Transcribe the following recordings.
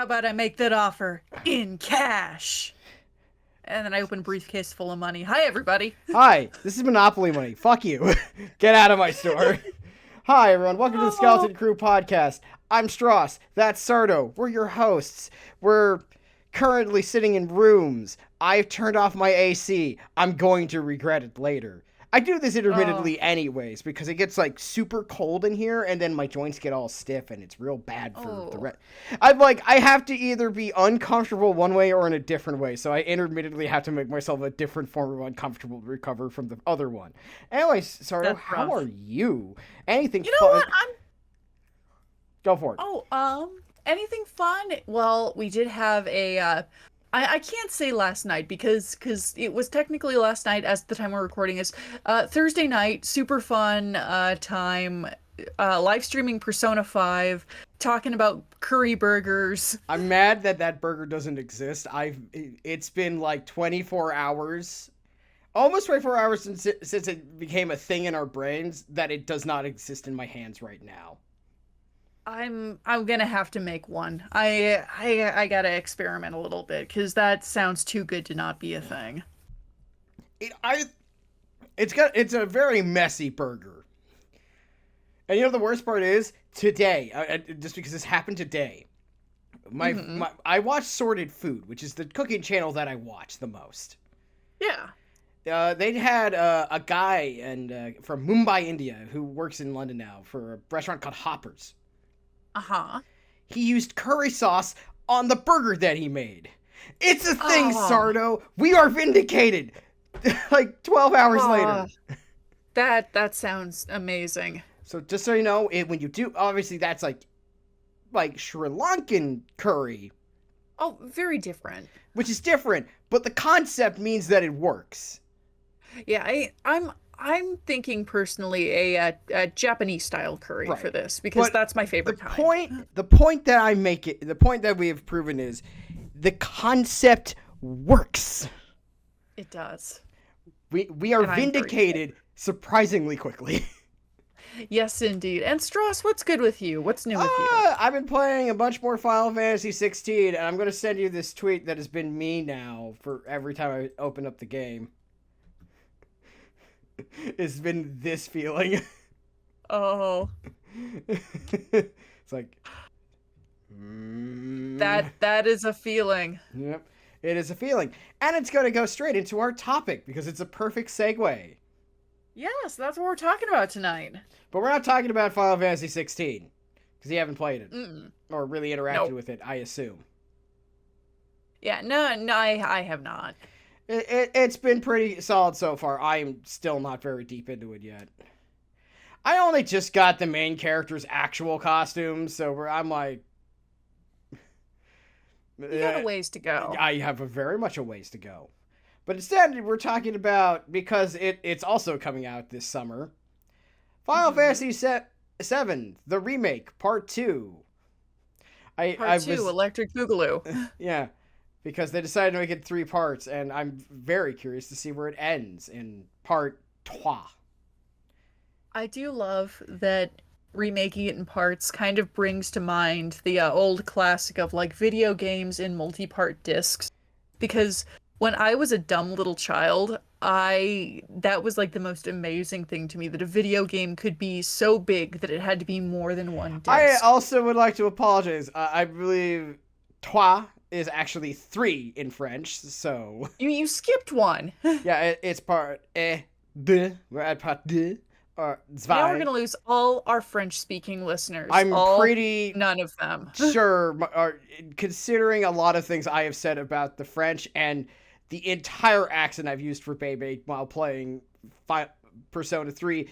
about I make that offer in cash? And then I open a briefcase full of money. Hi, everybody. Hi, this is Monopoly money. Fuck you. Get out of my store. Hi, everyone. Welcome to the Oh, Skeleton Crew podcast. I'm Stross. That's Sardo. We're your hosts. We're currently sitting in rooms. I've turned off my AC. I'm going to regret it later. I do this oh, intermittently anyways because it gets like super cold in here and then my joints get all stiff and it's real bad for the oh. rest. I have to either be uncomfortable one way or in a different way, so I intermittently have to make myself a different form of uncomfortable to recover from the other one. Anyways, Sardo, That's how are rough. you? Anything You know fun? what? Go for it. Anything fun? Well, we did have I can't say last night because it was technically last night as the time we're recording is Thursday night, super fun time, live streaming Persona 5, talking about curry burgers. I'm mad that that burger doesn't exist. It's been like 24 hours, almost 24 hours since it became a thing in our brains that it does not exist in my hands right now. I'm gonna have to make one. I gotta experiment a little bit because that sounds too good to not be a thing. It, I it's a very messy burger. And you know the worst part is today, just because this happened today. Hmm. I watch Sorted Food, which is the cooking channel that I watch the most. Yeah. They had a guy from Mumbai, India, who works in London now for a restaurant called Hoppers. Uh-huh. He used curry sauce on the burger that he made. It's a thing, Oh. Sardo. We are vindicated. Like 12 hours later. Oh. That sounds amazing. So just so you know, when you do, obviously that's like Sri Lankan curry, Oh, very different. which is different, but the concept means that it works. Yeah, I'm thinking personally a Japanese style curry for Right. this because But that's my the favorite kind. point that I make it, the point that we have proven is the concept works. It does. We are And I'm very vindicated surprisingly quickly. Yes, indeed. And Strauss, what's good with you? What's new with you? I've been playing a bunch more Final Fantasy 16, and I'm going to send you this tweet that has been me now for every time I open up the game. It's been this feeling. Oh, It's like, that is a feeling. yep, it is a feeling. And it's going to go straight into our topic because it's a perfect segue. Yes, that's what we're talking about tonight. But we're not talking about Final Fantasy 16 because you haven't played it Mm. or really interacted Nope. with it, I assume. Yeah, no, I have not. It's been pretty solid so far. I'm still not very deep into it yet. I only just got the main character's actual costumes, so I'm like, You got a ways to go. I have very much a ways to go. But instead, we're talking about, because it's also coming out this summer, Final Mhm. Fantasy VII, the remake, Part 2. I Part two, was, Electric Boogaloo. yeah, because they decided to make it 3 parts, and I'm very curious to see where it ends in Part 2. I do love that remaking it in parts kind of brings to mind the old classic of like video games in multi-part discs. Because when I was a dumb little child, I that was like the most amazing thing to me that a video game could be so big that it had to be more than one I disc. also would like to apologize. I believe trois is actually 3 in French, so You skipped one. yeah, it's part deux. We're at part deux or Now we're zwei. gonna lose all our French-speaking listeners. I'm All pretty none of them. sure, considering a lot of things I have said about the French and the entire accent I've used for Bebe while playing Persona 3,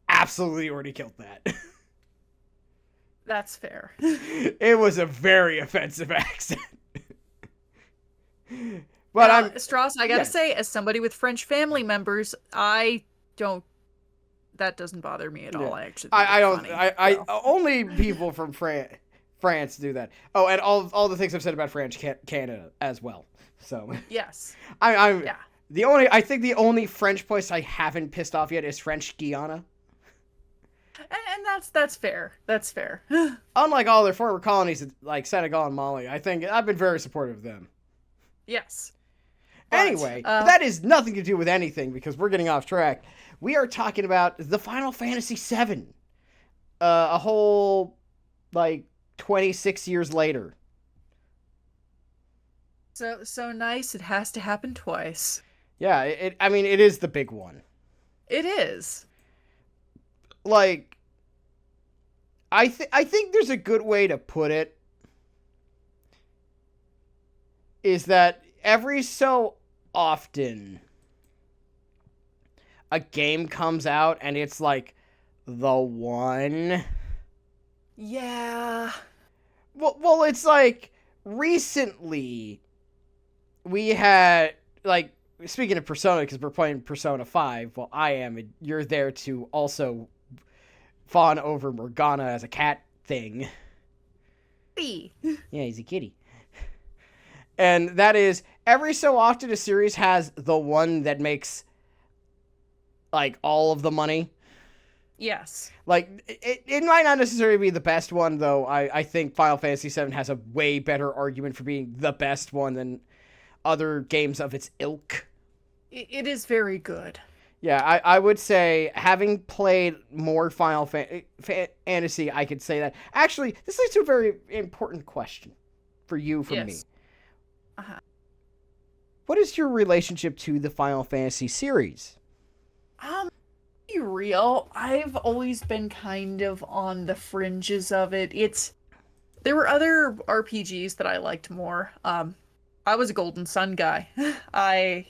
absolutely already killed that. That's fair. It was a very offensive accent. But Now, Strauss, I gotta yeah. say, as somebody with French family members, I don't. That doesn't bother me at Yeah. all. I actually think I it's don't. funny. I So, only people from France do that. Oh, and all the things I've said about France, Canada as well. So yes, I'm yeah. the only. I think the only French place I haven't pissed off yet is French Guiana. And that's fair. That's fair. Unlike all their former colonies like Senegal and Mali, I think I've been very supportive of them. Yes. But Anyway, but that is nothing to do with anything because we're getting off track. We are talking about the Final Fantasy VII, a whole like 26 years later. so nice it has to happen twice. Yeah, I mean, it is the big one. It is. Like, I think there's a good way to put it. Is that every so often a game comes out and it's like the one. Yeah. Well, it's like recently we had like speaking of Persona because we're playing Persona 5. Well, I am. And you're there to also fawn over Morgana as a cat thing. B. Yeah, he's a kitty. And that is every so often a series has the one that makes like all of the money. Yes. Like it might not necessarily be the best one though. I think Final Fantasy VII has a way better argument for being the best one than other games of its ilk. It is very good. Yeah, I would say having played more Final Fantasy, I could say that. Actually, this leads to a very important question for you from me. Yes. Uh-huh. What is your relationship to the Final Fantasy series? Be real, I've always been kind of on the fringes of it. There were other RPGs that I liked more. I was a Golden Sun guy. I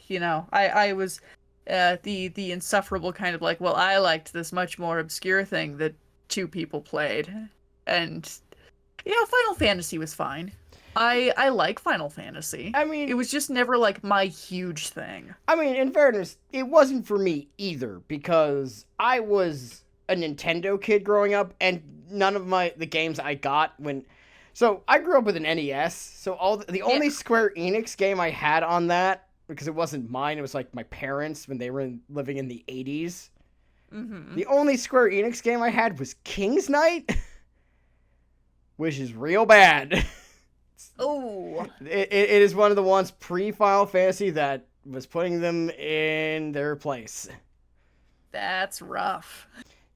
was the insufferable kind of like, well, I liked this much more obscure thing that two people played. And Final Fantasy was fine. I like Final Fantasy. I mean, It was just never like my huge thing. I mean, in fairness, it wasn't for me either because I was a Nintendo kid growing up, and none of the games I got when. So I grew up with an NES. So the only Square Enix game I had on that because it wasn't mine, it was like my parents when they were living in the 80s. Mm-hmm. The only Square Enix game I had was King's Knight, which is real bad. Oh, It is one of the ones pre-Final Fantasy that was putting them in their place. that's rough.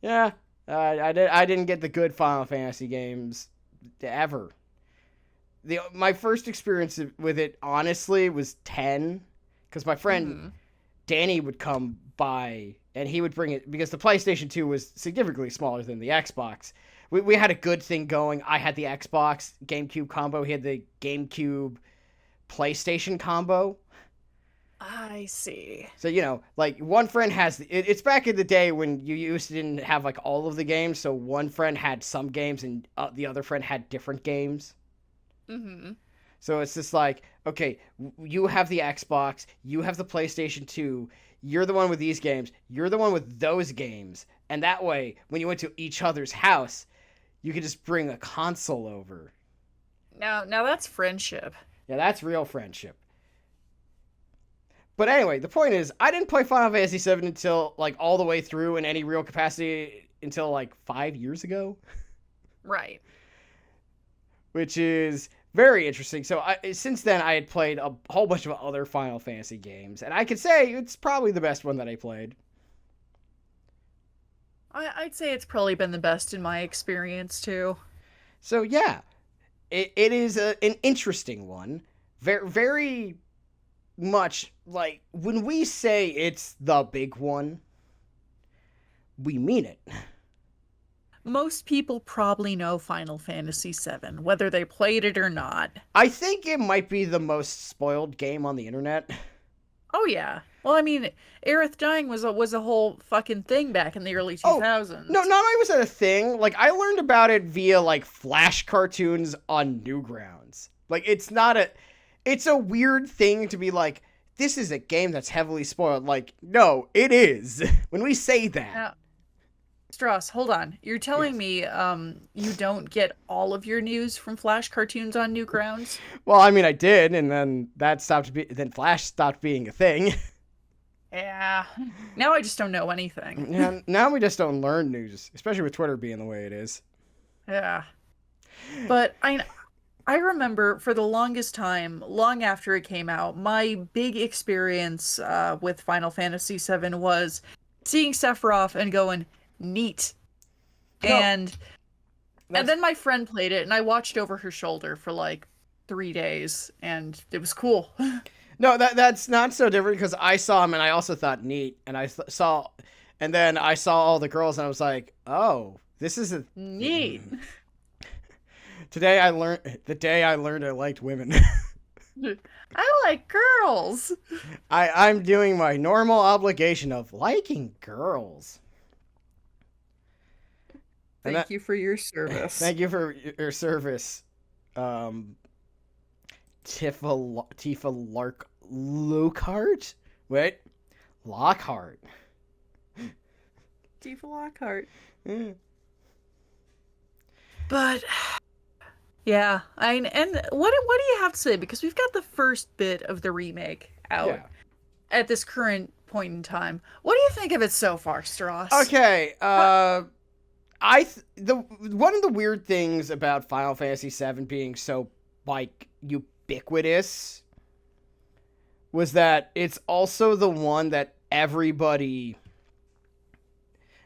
Yeah, I didn't get the good Final Fantasy games ever. My first experience with it, honestly, was 10. Because my friend Danny would come by, and he would bring it, because the PlayStation 2 was significantly smaller than the Xbox. We had a good thing going. I had the Xbox GameCube combo. He had the GameCube PlayStation combo. I see. So, like one friend has, it's back in the day when you used to didn't have like all of the games. So one friend had some games and the other friend had different games. Mm-hmm. So it's just like, okay, you have the Xbox, you have the PlayStation 2, you're the one with these games, you're the one with those games. And that way, when you went to each other's house, you could just bring a console over. Now that's friendship. Yeah, that's real friendship. But anyway, the point is, I didn't play Final Fantasy VII until, like, all the way through in any real capacity until, like, 5 years ago. Right. Which is very interesting. So, since then, I had played a whole bunch of other Final Fantasy games. And I could say it's probably the best one that I played. I'd say it's probably been the best in my experience, too. So, yeah. It is an interesting one. Very, very much like when we say it's the big one, we mean it. Most people probably know Final Fantasy VII, whether they played it or not. I think it might be the most spoiled game on the internet. Oh yeah. Well, I mean, Aerith dying was a whole fucking thing back in the early 2000s. No, not only was that a thing, like I learned about it via like Flash cartoons on Newgrounds. Like it's a weird thing to be like, this is a game that's heavily spoiled. Like, no, it is. When we say that. Now, Stross, hold on. You're telling Yes. me you don't get all of your news from Flash cartoons on Newgrounds? Well, I mean, I did, and then then Flash stopped being a thing. Yeah. Now I just don't know anything. Yeah, now we just don't learn news, especially with Twitter being the way it is. Yeah. But I remember for the longest time, long after it came out, my big experience with Final Fantasy VII was seeing Sephiroth and going, neat. No, And that's then my friend played it and I watched over her shoulder for like 3 days and it was cool. no, that's not so different because I saw him and I also thought neat, and saw, and then I saw all the girls and I was like, oh, this is a. Neat. Today I learned the day I learned I liked women. I like girls. I'm doing my normal obligation of liking girls. And Thank that you for your service. thank you for your service. Um Tifa Lockhart? Wait. Lockhart. Tifa Lockhart. Mm. But yeah, and what do you have to say? Because we've got the first bit of the remake out Yeah. at this current point in time. What do you think of it so far, Stross? Okay. What? The one of the weird things about Final Fantasy VII being so like ubiquitous was that it's also the one that everybody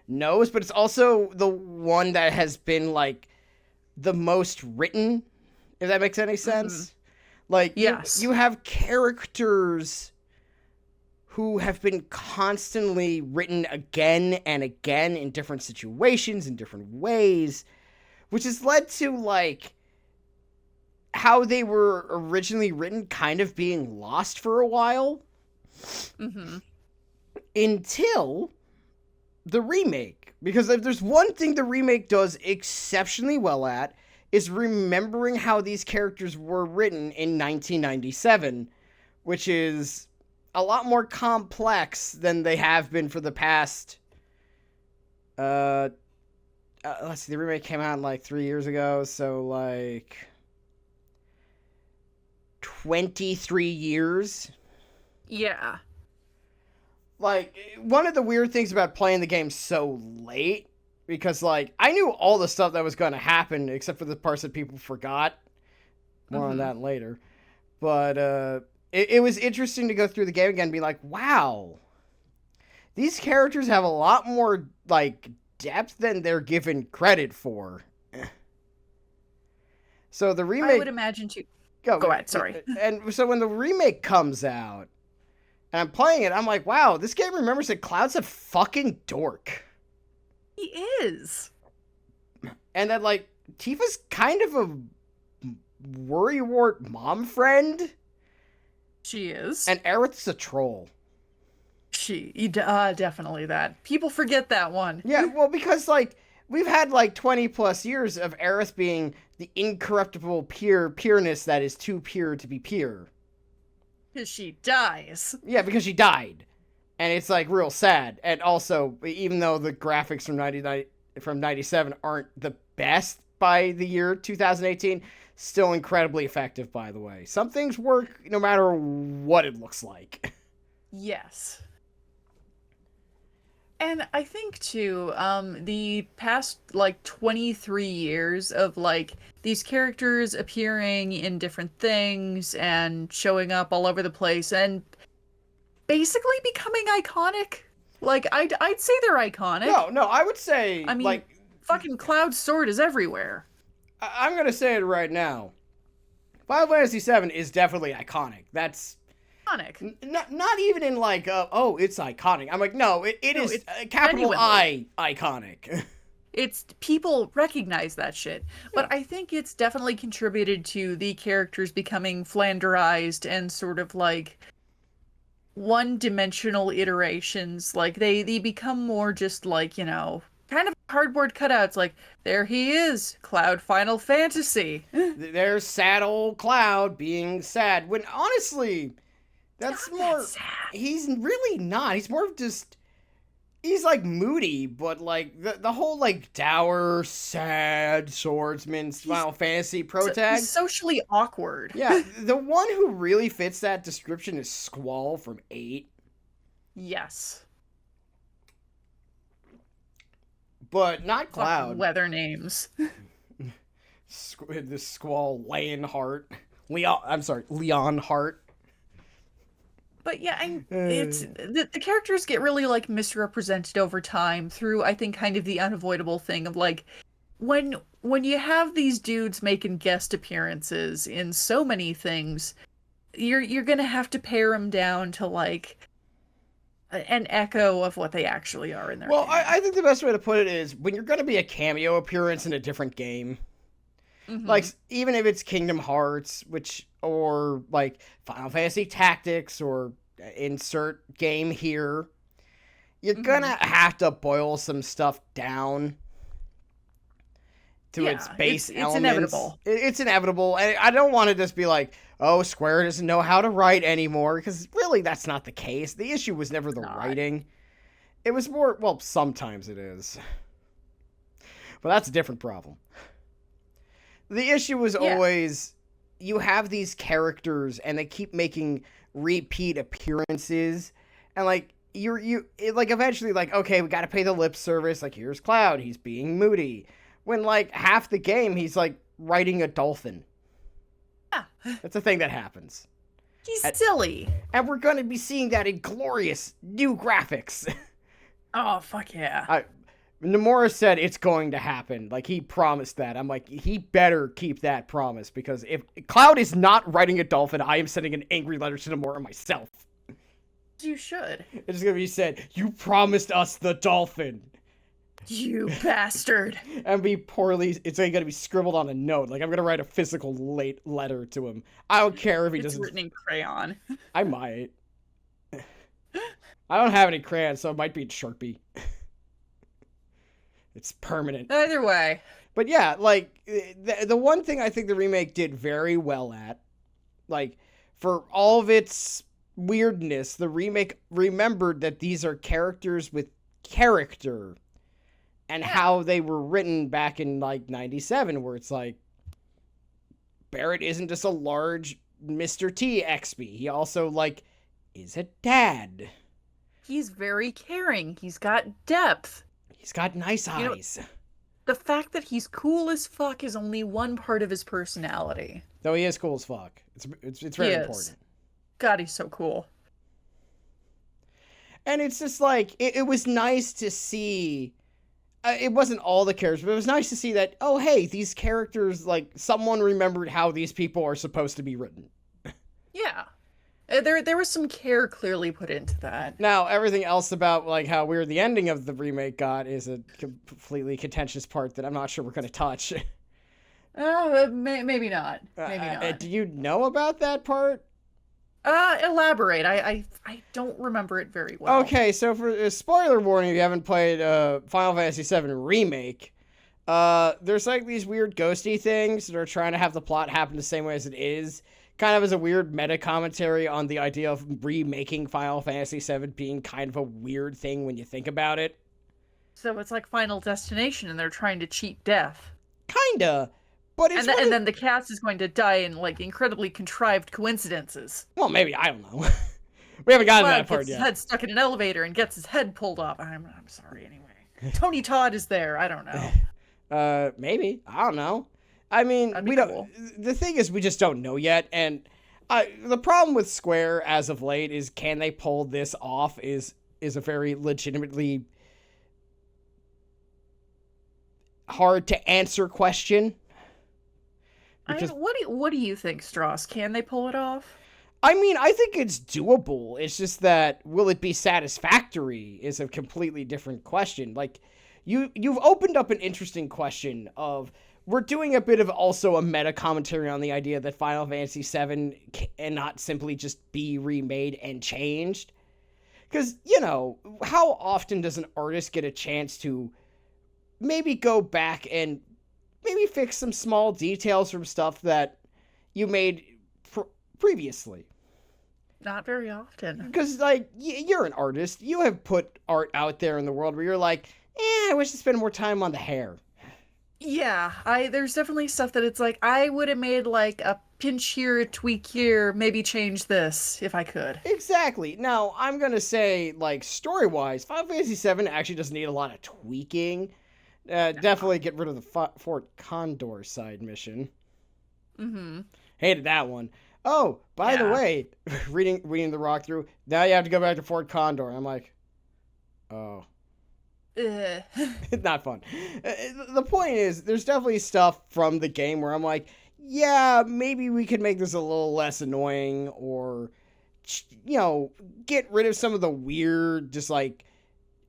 knows, but it's also the one that has been like the most written, if that makes any Hmm. sense. Like Yes. you have characters who have been constantly written again and again in different situations in different ways, which has led to like how they were originally written kind of being lost for a while Hmm. until the remake. Because if there's one thing the remake does exceptionally well at, is remembering how these characters were written in 1997, which is a lot more complex than they have been for the past. Uh, let's see, the remake came out like 3 years ago, so like 23 years. Yeah. Like, one of the weird things about playing the game so late, because like I knew all the stuff that was going to happen except for the parts that people forgot. More on Hmm. that later. But it was interesting to go through the game again and be like, wow, these characters have a lot more like depth than they're given credit for. So the I would remake, imagine too. go, Go ahead. Sorry. and so when the remake comes out and I'm playing it, I'm like, wow, this game remembers that Cloud's a fucking dork, He is. and that like Tifa's kind of a worrywart mom friend, She is. and Aerith's a troll. Definitely that. People forget that one. Yeah, well, because like we've had like 20 plus years of Aerith being the incorruptible pureness that is too pure to be pure. Because she dies. Yeah, because she died, and it's like real sad. And also, even though the graphics from 99 from 97 aren't the best by the year 2018, still incredibly effective. By the way, some things work no matter what it looks like. Yes. And I think too, the past like 23 years of like these characters appearing in different things and showing up all over the place and basically becoming iconic. Like I'd say they're iconic. No, I would say I mean, like fucking Cloud's sword is everywhere. I'm gonna say it right now. Final Fantasy VII is definitely iconic. That's Iconic. not even in like, oh, it's iconic. I'm like, no, it No, is it's capital genuinely. I iconic. It's people recognize that shit. Yeah. But I think it's definitely contributed to the characters becoming flanderized and sort of like one-dimensional iterations. Like they become more just like, kind of cardboard cutouts. Like, there he is, Cloud Final Fantasy. There's sad old Cloud being sad. When honestly, that's Not that more. sad. He's really not. He's more of just. He's like moody, but like the whole like dour, sad swordsman He's Final Fantasy he's protag. socially awkward. Yeah, the one who really fits that description is Squall from 8. Yes. But not Fucking Cloud. weather names. This Squall Leonhart. Leon Hart. But yeah, it's the characters get really like misrepresented over time through I think kind of the unavoidable thing of like when you have these dudes making guest appearances in so many things, you're gonna have to pare them down to like an echo of what they actually are in their Well, canon. I think the best way to put it is when you're going to be a cameo appearance in a different game, like Hmm. even if it's Kingdom Hearts, or like Final Fantasy Tactics or insert game here, you're Hmm. gonna have to boil some stuff down to its Yeah, base it's elements. inevitable. It's inevitable, and I don't want to just be like, "Oh, Square doesn't know how to write anymore," because really, that's not the case. The issue was never It's the not. writing; it was more. Well, sometimes it is, but that's a different problem. The issue was Yeah. always you have these characters, and they keep making repeat appearances, and like like eventually like okay, we got to pay the lip service. Like here's Cloud, he's being moody. When like half the game he's like riding a dolphin. Yeah. That's a thing that happens. He's And, silly. and we're going to be seeing that in glorious new graphics. Oh, fuck yeah. I, Nomura said it's going to happen. Like he promised that. I'm like, he better keep that promise because if Cloud is not riding a dolphin, I am sending an angry letter to Nomura myself. You should. It's gonna be said, "You promised us the dolphin," You bastard. and be poorly. It's gonna be scribbled on a note. Like I'm gonna write a physical late letter to him. I don't care if he It's doesn't. written in crayon. I might. I don't have any crayons, so it might be in Sharpie. It's permanent. Either way. But yeah, like the one thing I think the remake did very well at, like for all of its weirdness, the remake remembered that these are characters with character and Yeah. how they were written back in like 97 where it's like Barret isn't just a large Mr. T XP. He also like is a dad. He's very caring. He's got depth. He's got nice You know, eyes. the fact that he's cool as fuck is only one part of his personality. Though he is cool as fuck. It's He very is. important. God, he's so cool. And it's just like it was nice to see. It wasn't all the characters, but it was nice to see that. Oh, hey, these characters like someone remembered how these people are supposed to be written. Yeah. There was some care clearly put into that. Now everything else about like how weird the ending of the remake got is a completely contentious part that I'm not sure we're gonna touch. Oh, maybe not. Maybe not. Do you know about that part? Elaborate. I don't remember it very well. Okay, so for a spoiler warning, if you haven't played Final Fantasy VII Remake, there's like these weird ghosty things that are trying to have the plot happen the same way as it is. Kind of as a weird meta commentary on the idea of remaking Final Fantasy VII being kind of a weird thing when you think about it. So it's like Final Destination, and they're trying to cheat death. Kinda. But it's And then the cast is going to die in like incredibly contrived coincidences. well, maybe, I don't know. We haven't gotten to Cloud that part gets his yet. head stuck in an elevator and gets his head pulled off. I'm sorry anyway. Tony Todd is there. I don't know. Maybe. I don't know. I mean, That'd be we don't. cool. The thing is, we just don't know yet. And the problem with Square as of late is, can they pull this off? Is a very legitimately hard to answer question. Because What do you think, Stross? Can they pull it off? I mean, I think it's doable. It's just that will it be satisfactory is a completely different question. Like you've opened up an interesting question of we're doing a bit of also a meta commentary on the idea that Final Fantasy VII cannot simply just be remade and changed. Because, you know, how often does an artist get a chance to maybe go back and maybe fix some small details from stuff that you made previously? Not very often. Because, like, you're an artist. You have put art out there in the world where you're like, I wish to spend more time on the hair. Yeah, I there's definitely stuff that it's like I would have made like a pinch here, a tweak here, maybe change this if I could. Exactly. Now, I'm going to say, like, story wise, Final Fantasy VII actually doesn't need a lot of tweaking. Definitely get rid of the Fort Condor side mission. Mm-hmm. Hated that one. Oh, by the Yeah. way, reading the walkthrough, now you have to go back to Fort Condor. I'm like, oh, Ugh. not fun. The point is, there's definitely stuff from the game where I'm like, yeah, maybe we could make this a little less annoying, or get rid of some of the weird, just like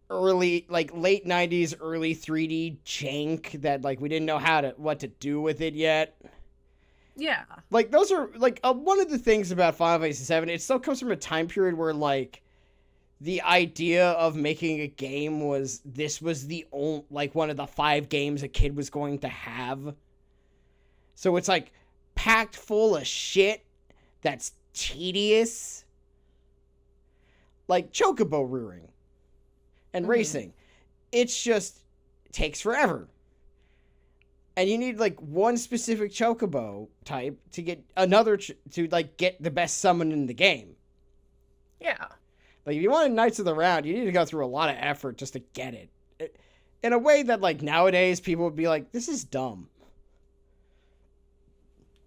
early, like late '90s, early 3D jank that like we didn't know what to do with it yet. Yeah. Like those are like one of the things about Final Fantasy VII. It still comes from a time period where like the idea of making a game was this was the only like one of the 5 games a kid was going to have. So it's like packed full of shit that's tedious, like chocobo rearing and Mm-hmm. racing. It's just takes forever. And you need like one specific chocobo type to get another to like get the best summon in the game. Yeah. Like if you wanted Knights of the Round, you need to go through a lot of effort just to get it. In a way that like nowadays people would be like, this is dumb.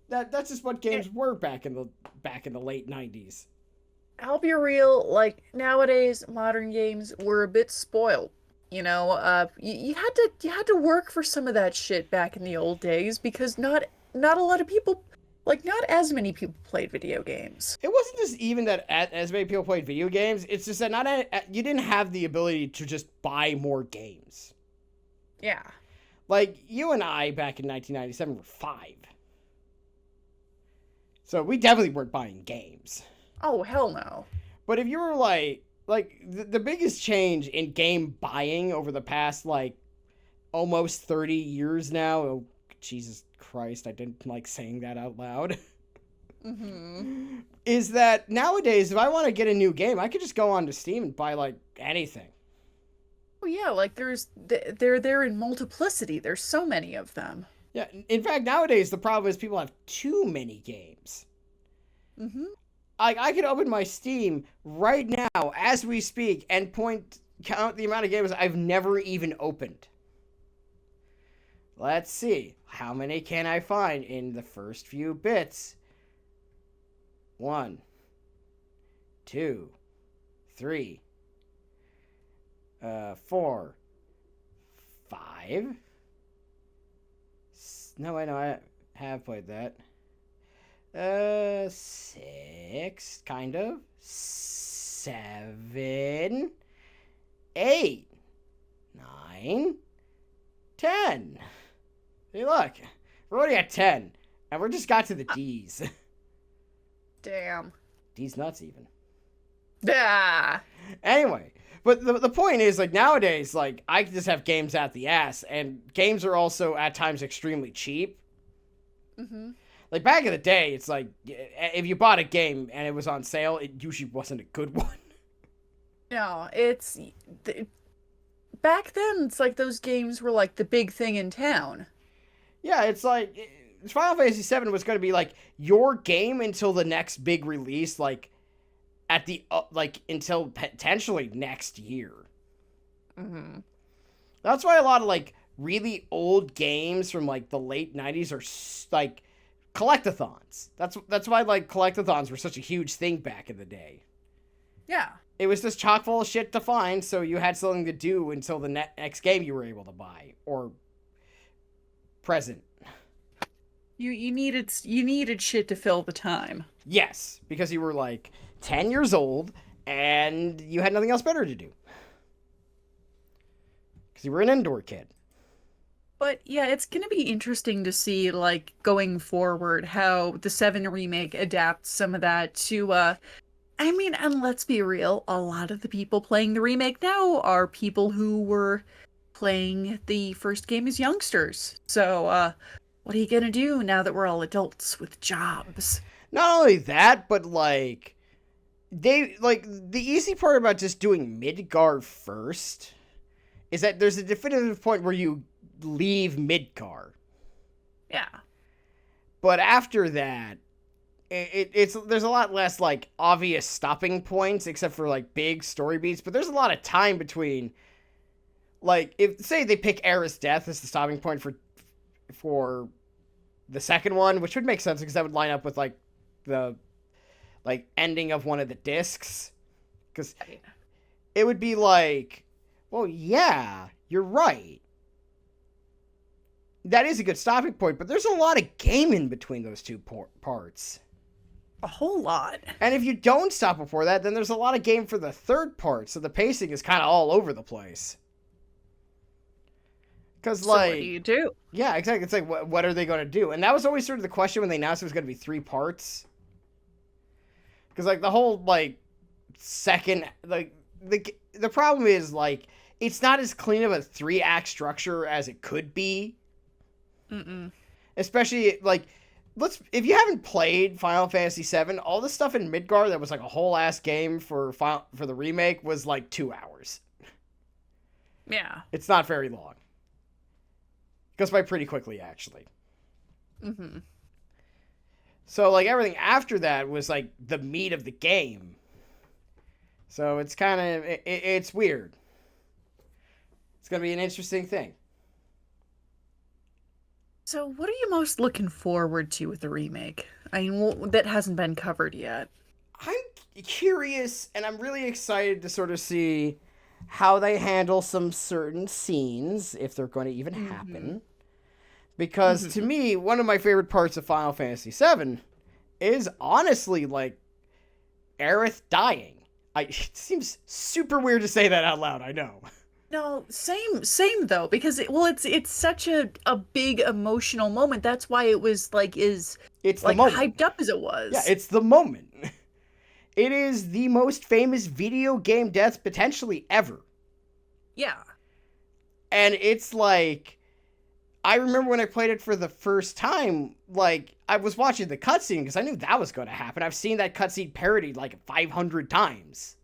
That's just what It, games were back in the late '90s. I'll be real, like nowadays modern games were a bit spoiled. You had to work for some of that shit back in the old days because not a lot of people like not as many people played video games. It wasn't just even that as many people played video games. It's just that you didn't have the ability to just buy more games. Yeah. Like you and I back in 1997 were 5, so we definitely weren't buying games. Oh, hell no. But if you were like the biggest change in game buying over the past like almost 30 years now. Oh, Jesus Christ, I didn't like saying that out loud. Mm-hmm. Is that nowadays if I want to get a new game, I could just go onto Steam and buy like anything. Oh yeah, like they're there in multiplicity. There's so many of them. Yeah, in fact, nowadays the problem is people have too many games. Mm-hmm. I could open my Steam right now as we speak and count the amount of games I've never even opened. Let's see. How many can I find in the first few bits? 1, 2, 3, 4, 5. No, wait, no, I have played that. 6, kind of. 7, 8, 9, 10. Hey, look, we're already at 10, and we just got to the D's. Damn. D's nuts, even. Ah. Anyway, but the point is, like, nowadays, like, I can just have games out the ass, and games are also, at times, extremely cheap. Mm-hmm. Like, back in the day, it's like, if you bought a game and it was on sale, it usually wasn't a good one. No, back then. It's like those games were like the big thing in town. Yeah, it's like, Final Fantasy VII was going to be, like, your game until the next big release, like, until potentially next year. Mm-hmm. That's why a lot of, like, really old games from, like, the late '90s are, like, collectathons. That's why, like, collectathons were such a huge thing back in the day. Yeah. It was just chock full of shit to find, so you had something to do until the next game you were able to buy or present. You needed shit to fill the time. Yes, because you were like 10 years old and you had nothing else better to do. Because you were an indoor kid. But yeah, it's gonna be interesting to see like going forward how the 7 remake adapts some of that to I mean, and let's be real, a lot of the people playing the remake now are people who were playing the first game as youngsters. So, what are you gonna do now that we're all adults with jobs? Not only that, but like the easy part about just doing Midgar first is that there's a definitive point where you leave Midgar. Yeah. But after that, it's there's a lot less like obvious stopping points except for like big story beats, but there's a lot of time between, like, if say they pick Aerith's death as the stopping point for the second one, which would make sense because that would line up with like the like ending of one of the discs, because it would be like, well, yeah, you're right, that is a good stopping point, but there's a lot of game in between those two parts. A whole lot. And if you don't stop before that, then there's a lot of game for the third part, so the pacing is kind of all over the place. Because, So like, what do you do? yeah, exactly. It's like, what are they going to do? And that was always sort of the question when they announced it was going to be 3 parts. Because, like, the whole, like, second, like, the problem is, like, it's not as clean of a 3-act structure as it could be. Mm-mm. Especially, like, if you haven't played Final Fantasy VII, all the stuff in Midgar that was like a whole ass game for the remake was like 2 hours. Yeah. It's not very long. It goes by pretty quickly, actually. Mm-hmm. So, like, everything after that was like the meat of the game. So it's kind of it's weird. It's gonna be an interesting thing. So what are you most looking forward to with the remake? I mean, that hasn't been covered yet. I'm curious, and I'm really excited to sort of see how they handle some certain scenes, if they're going to even happen. Because to me, one of my favorite parts of Final Fantasy VII is honestly, like, Aerith dying. It seems super weird to say that out loud, I know. No, same though, because it's such a big emotional moment. That's why it was it's the like moment. hyped up as it was. Yeah, it's the moment. It is the most famous video game death potentially ever. Yeah. And it's like, I remember when I played it for the first time, like, I was watching the cutscene because I knew that was going to happen. I've seen that cutscene parodied like 500 times.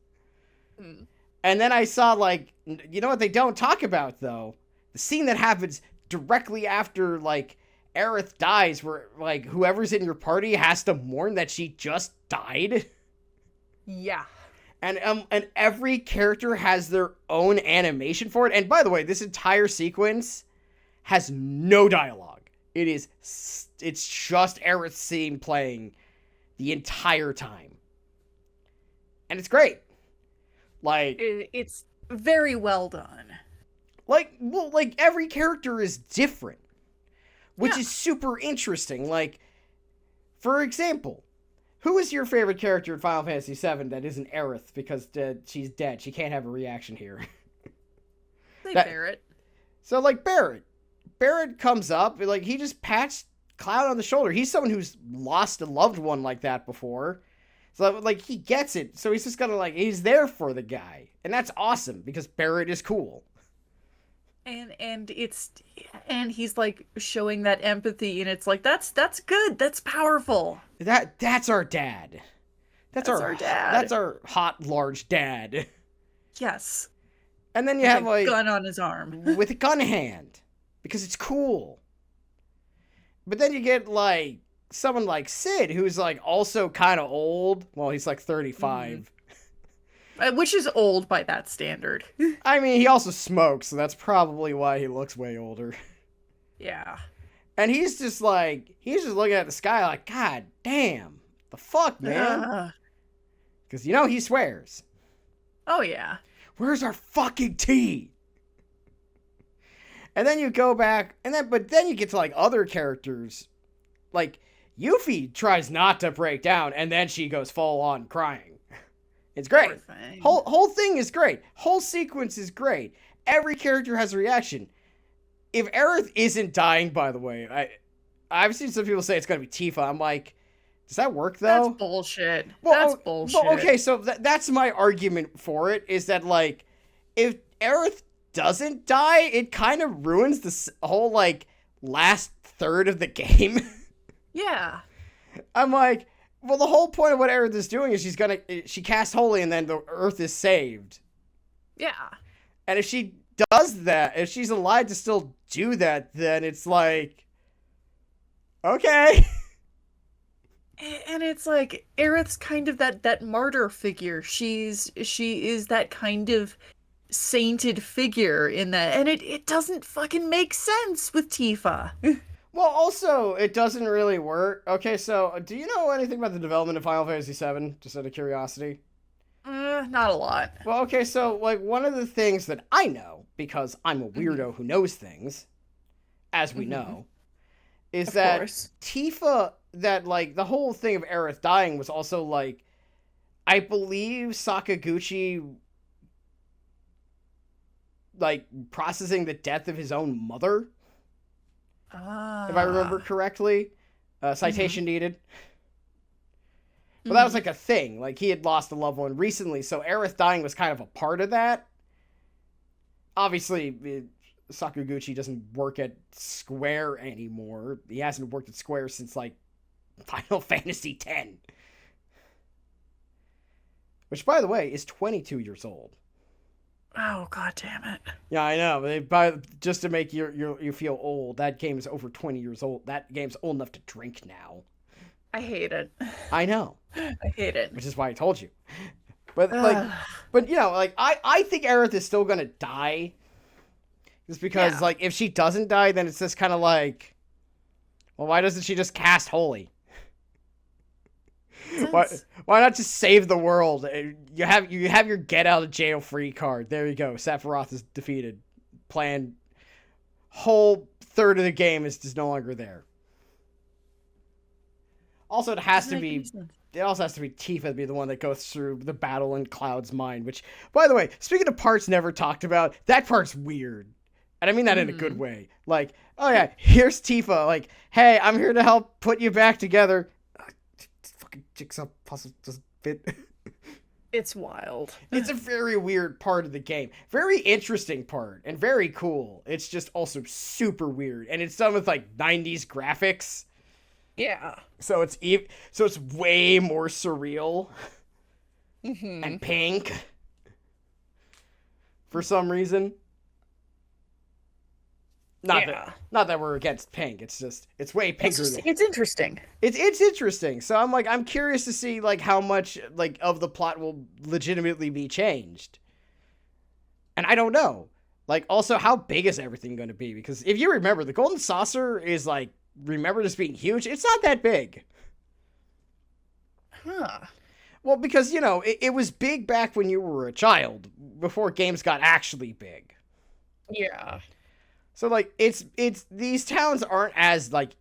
Mm. And then I saw, like, you know what they don't talk about, though? The scene that happens directly after, like, Aerith dies, where, like, whoever's in your party has to mourn that she just died. Yeah. And every character has their own animation for it. And by the way, this entire sequence has no dialogue. It's just Aerith's scene playing the entire time. And it's great. Like, It's very well done. like every character is different, which Yeah. is super interesting. Like, for example, who is your favorite character in Final Fantasy VII that isn't Aerith because she's dead? She can't have a reaction here. Say Barret. So, like, Barret comes up, like, he just pats Cloud on the shoulder. He's someone who's lost a loved one like that before. So, like, he gets it. So he's just gonna, like, he's there for the guy. And that's awesome, because Barret is cool. And he's like showing that empathy, and it's like that's good. That's powerful. That's our dad. That's our dad. That's our hot, large dad. Yes. And then you With have, a like, gun on his arm. with a gun hand. Because it's cool. But then you get, like, someone like Sid, who's, like, also kind of old. Well, he's, like, 35. Which is old by that standard. I mean, he also smokes, so that's probably why he looks way older. Yeah. And he's just looking at the sky like, God damn, the fuck, man? Because, you know, he swears. Oh, yeah. Where's our fucking tea? And then you go back, but then you get to, like, other characters. Like, Yuffie tries not to break down, and then she goes full on crying. It's great. Whole thing is great. Whole sequence is great. Every character has a reaction. If Aerith isn't dying, by the way, I've seen some people say it's going to be Tifa. I'm like, does that work, though? That's bullshit. Well, that's bullshit. Okay, so that's my argument for it, is that, like, if Aerith doesn't die, it kind of ruins this whole, like, last third of the game. Yeah. I'm like, well, the whole point of what Aerith is doing is she casts Holy and then the Earth is saved. Yeah. And if she does that, if she's allowed to still do that, then it's like, okay. And it's like Aerith's kind of that martyr figure. She is that kind of sainted figure in that, and it doesn't fucking make sense with Tifa. Well, also, it doesn't really work. Okay, so do you know anything about the development of Final Fantasy VII? Just out of curiosity. Not a lot. Well, okay, so like one of the things that I know, because I'm a weirdo who knows things, as we know, is Of that course. Tifa, that like the whole thing of Aerith dying was also like, I believe Sakaguchi like processing the death of his own mother, if I remember Ah. correctly. Mhm. Citation needed. But that was Mhm. like a thing. Like he had lost a loved one recently, so Aerith dying was kind of a part of that. Obviously, Sakaguchi doesn't work at Square anymore. He hasn't worked at Square since like Final Fantasy X, which, by the way, is 22 years old. Oh, god damn it. Yeah, I know. Just to make you feel old, that game is over 20 years old. That game's old enough to drink now. I hate it. I know, I hate it. which is why I told you. But like, Ugh. but you know, like I think Aerith is still gonna die. Just because, Yeah. like, if she doesn't die, then it's just kind of like, well, why doesn't she just cast holy? Why Since why not just save the world? You have your get out of jail free card. There you go. Sephiroth is defeated. Plan whole third of the game is just no longer there. Also, doesn't make any sense. it also has to be Tifa to be the one that goes through the battle in Cloud's mind. Which, by the way, speaking of parts never talked about, that part's weird, and I mean that in a good Mhm. way. Like, oh yeah, here's Tifa. Like, hey, I'm here to help put you back together. Fucking jigsaw puzzle doesn't fit. It's wild. It's a very weird part of the game. Very interesting part and very cool. It's just also super weird, and it's done with like 90s graphics. Yeah. So it's way more surreal Hmm. and pink for some reason. Not that Yeah. not that we're against pink. It's just it's way It's pinker just than it's interesting. it's interesting. So I'm curious to see like how much like of the plot will legitimately be changed. And I don't know. Like also how big is everything going to be? Because if you remember, the golden saucer is like remembered as being huge. It's not that big. Huh. Well, because it was big back when you were a child, before games got actually big. Yeah. So like it's these towns aren't as like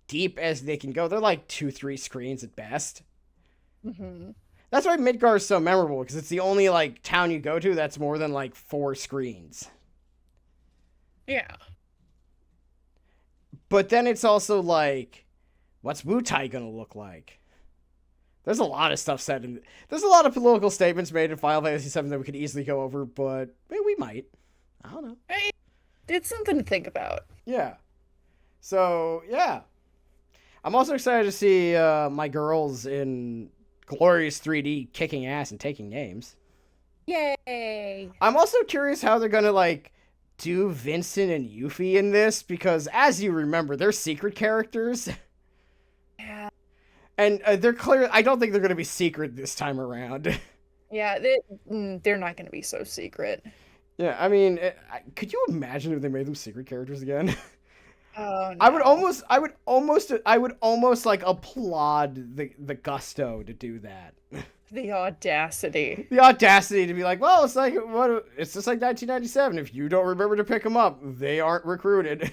deep as they can go. They're like 2-3 screens at best. Hmm. That's why Midgar is so memorable, because it's the only like town you go to that's more than like 4 screens. Yeah. But then it's also like, what's Wutai gonna look like? There's a lot of stuff said in. There's a lot of political statements made in Final Fantasy VII that we could easily go over, but maybe we might. I don't know. Hey, it's something to think about. Yeah. So yeah, I'm also excited to see my girls in glorious 3D kicking ass and taking names. Yay. I'm also curious how they're gonna like do Vincent and Yuffie in this, because as you remember, they're secret characters, Yeah. and they're clear. I don't think they're gonna be secret this time around. Yeah, they're not going to be so secret. Yeah, I mean, could you imagine if they made them secret characters again? Oh I would no. almost, I would almost, I would almost like applaud the gusto to do that. The audacity. The audacity to be like, well, it's like what? It's just like 1997. If you don't remember to pick them up, they aren't recruited.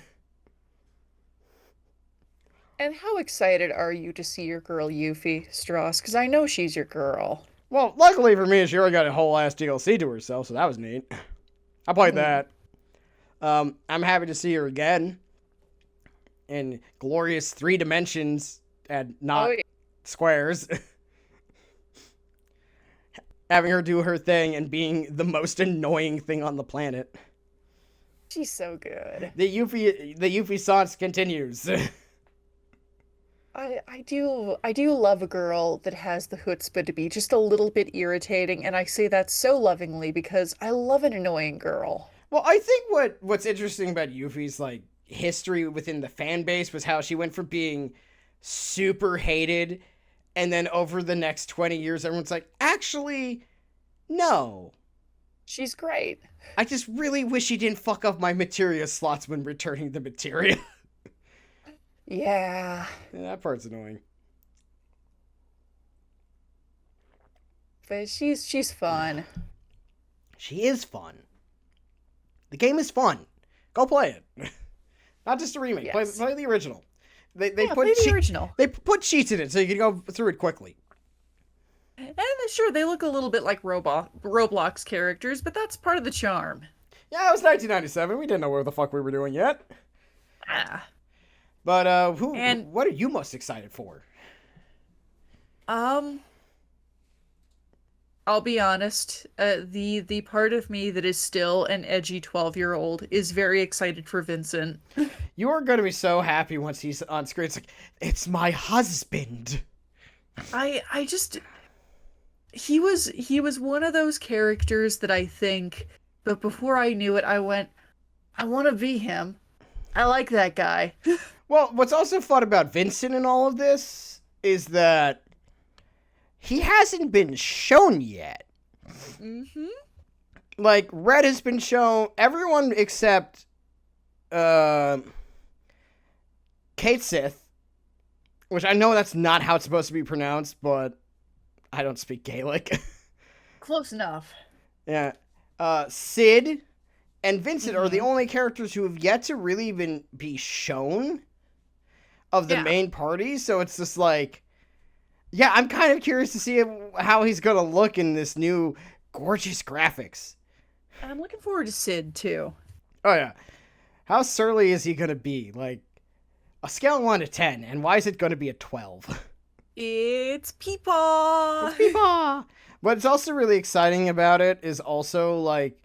And how excited are you to see your girl Yuffie, Stross? Because I know she's your girl. Well, luckily for me, she already got a whole ass DLC to herself, so that was neat. I played Mm. that. I'm happy to see her again in glorious 3 dimensions and Oh not yeah. squares. Having her do her thing and being the most annoying thing on the planet. She's so good. The Yuffie Sans continues. I do love a girl that has the chutzpah to be just a little bit irritating, and I say that so lovingly because I love an annoying girl. Well, I think what's interesting about Yuffie's like history within the fan base was how she went from being super hated, and then over the next 20 years, everyone's like, actually, no. She's great. I just really wish she didn't fuck up my materia slots when returning the materia. Yeah. Yeah, that part's annoying. But she's fun. She is fun. The game is fun. Go play it. Not just a remake. Yes. Play the original. They Yeah, put play the original. They put cheats in it so you can go through it quickly. And sure, they look a little bit like Roblox characters, but that's part of the charm. Yeah, it was 1997. We didn't know what the fuck we were doing yet. Ah. But And what are you most excited for? um I'll be honest, the part of me that is still an edgy 12-year-old is very excited for Vincent. You are going to be so happy once he's on screen. It's like, it's my husband. I just he was one of those characters that I think, but before I knew it, I went, I want to be him. I like that guy. Well, what's also fun about Vincent in all of this is that he hasn't been shown yet. Mm-hmm. Like, Red has been shown. Everyone except Kate Sith, which I know that's not how it's supposed to be pronounced, but I don't speak Gaelic. Close enough. Yeah. Sid and Vincent are the only characters who have yet to really even be shown of the main party, so it's just like, yeah, I'm kind of curious to see how he's gonna look in this new gorgeous graphics. And I'm looking forward to Sid too. Oh yeah. How surly is he gonna be? Like, a scale of 1 to 10, and why is it gonna be a 12? It's Peepaw. It's Peepaw! What's also really exciting about it is also, like,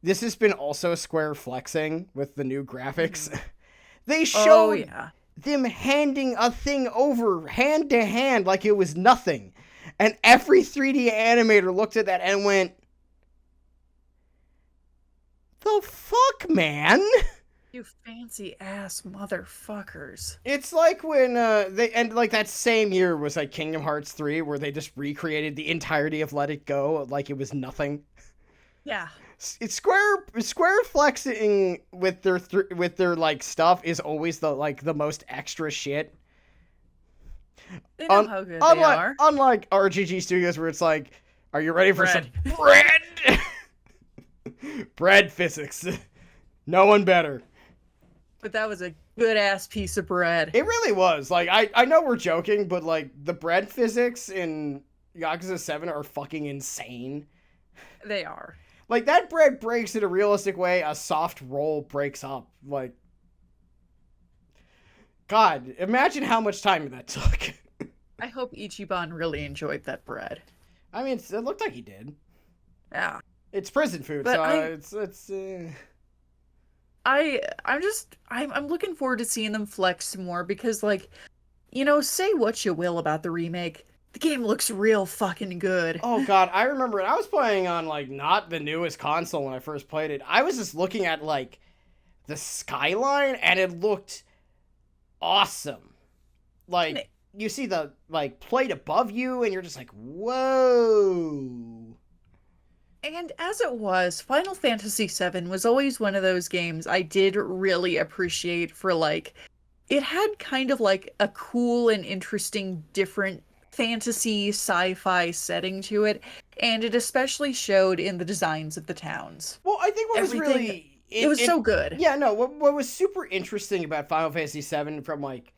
this has been also Square flexing with the new graphics. They showed them handing a thing over hand to hand like it was nothing. And every 3D animator looked at that and went, the fuck, man? You fancy ass motherfuckers. It's like when like that same year was like Kingdom Hearts 3 where they just recreated the entirety of Let It Go like it was nothing. Yeah. It's Square flexing with their like stuff is always the most extra shit. They know how good they are. Unlike RGG Studios where it's like, are you ready for Bread. some bread? Bread physics. No one better. But that was a good ass piece of bread. It really was. Like, I know we're joking, but like the bread physics in Yakuza 7 are fucking insane. They are. Like, that bread breaks in a realistic way a soft roll breaks up. Like, God, imagine how much time that took. I hope Ichiban really enjoyed that bread. I mean, it looked like he did. Yeah. It's prison food, But I'm looking forward to seeing them flex some more because, like, you know, say what you will about the remake, the game looks real fucking good. Oh God, I remember it. I was playing on like not the newest console when I first played it. I was just looking at like the skyline and it looked awesome. Like, you see the like plate above you and you're just like, whoa. And as it was, Final Fantasy VII was always one of those games I did really appreciate for, like, it had kind of like a cool and interesting different fantasy sci-fi setting to it, and it especially showed in the designs of the towns. Well, I think what was really... It was so good. Yeah, no, what was super interesting about Final Fantasy VII from, like,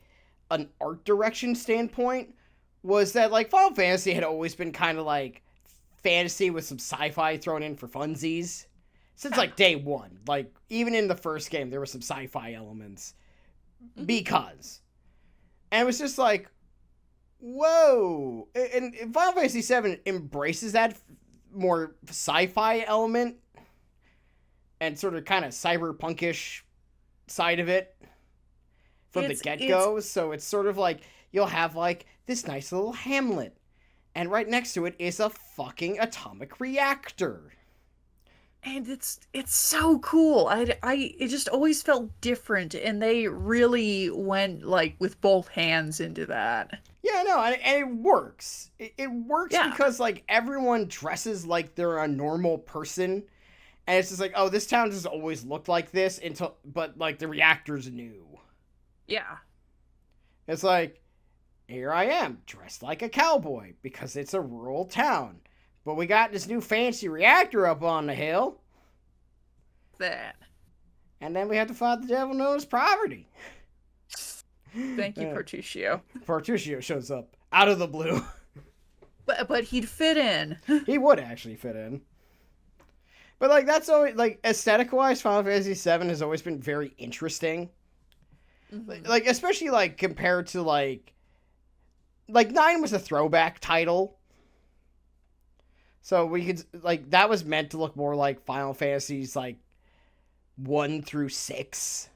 an art direction standpoint was that, like, Final Fantasy had always been kind of, like, fantasy with some sci-fi thrown in for funsies. Since, like, day one. Like, even in the first game, there were some sci-fi elements. Because. And it was just like, whoa. And Final Fantasy VII embraces that more sci-fi element and sort of kind of cyberpunkish side of it from the get-go. So it's sort of like, you'll have, like, this nice little hamlet. And right next to it is a fucking atomic reactor. And it's so cool. It just always felt different, and they really went like with both hands into that. Yeah, no, and it works. It works Yeah. because like everyone dresses like they're a normal person, and it's just like, oh, this town has always looked like this until, but like the reactor's new. Yeah. It's like, here I am, dressed like a cowboy because it's a rural town, but we got this new fancy reactor up on the hill, That. and then we have to fight the devil known as poverty. Thank you, Portuccio. Portuccio shows up out of the blue. But he'd fit in. He would actually fit in. But like that's always like aesthetic wise, Final Fantasy VII has always been very interesting. Mhm. Like especially like compared to like 9 was a throwback title. So we could like that was meant to look more like Final Fantasies like 1 through 6.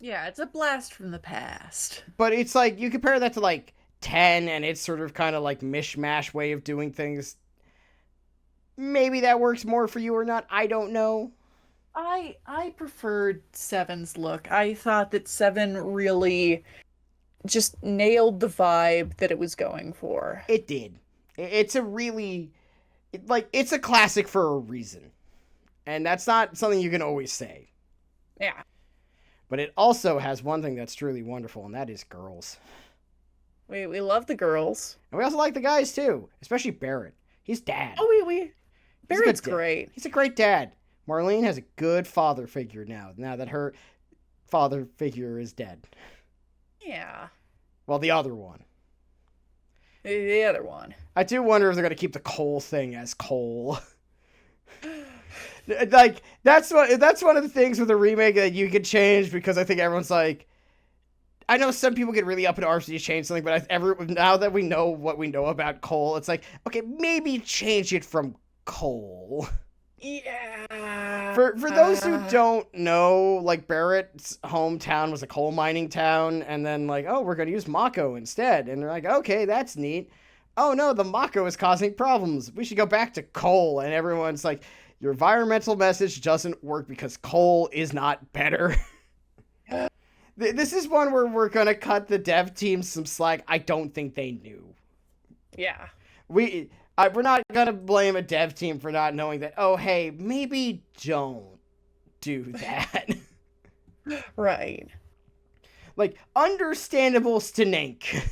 Yeah, it's a blast from the past. But it's like you compare that to like 10 and it's sort of kind of like mishmash way of doing things. Maybe that works more for you or not. I don't know. I preferred Seven's look. I thought that Seven really just nailed the vibe that it was going for. It did. It's a really like it's a classic for a reason. And that's not something you can always say. Yeah. But it also has one thing that's truly wonderful, and that is girls. We love the girls. And we also like the guys too, especially Barret. He's dad. Oh, we He's a good Barrett's dad. great. He's a great dad. Marlene has a good father figure now that her father figure is dead. Yeah. Well, the other one. The other one. I do wonder if they're going to keep the Cole thing as Cole. Like that's one of the things with a remake that you could change because I think everyone's like, I know some people get really up in arms to change something, but now that we know what we know about Cole, it's like, okay, maybe change it from Cole. Yeah. For those who don't know, like Barrett's hometown was a coal mining town, and then like, oh, we're gonna use Mako instead, and they're like, okay, that's neat. Oh no, the Mako is causing problems. We should go back to coal, and everyone's like, your environmental message doesn't work because coal is not better. This is one where we're gonna cut the dev team some slack. I don't think they knew. Yeah. We're not gonna blame a dev team for not knowing that. Oh, hey, maybe don't do that. Right. Like understandable Stanink.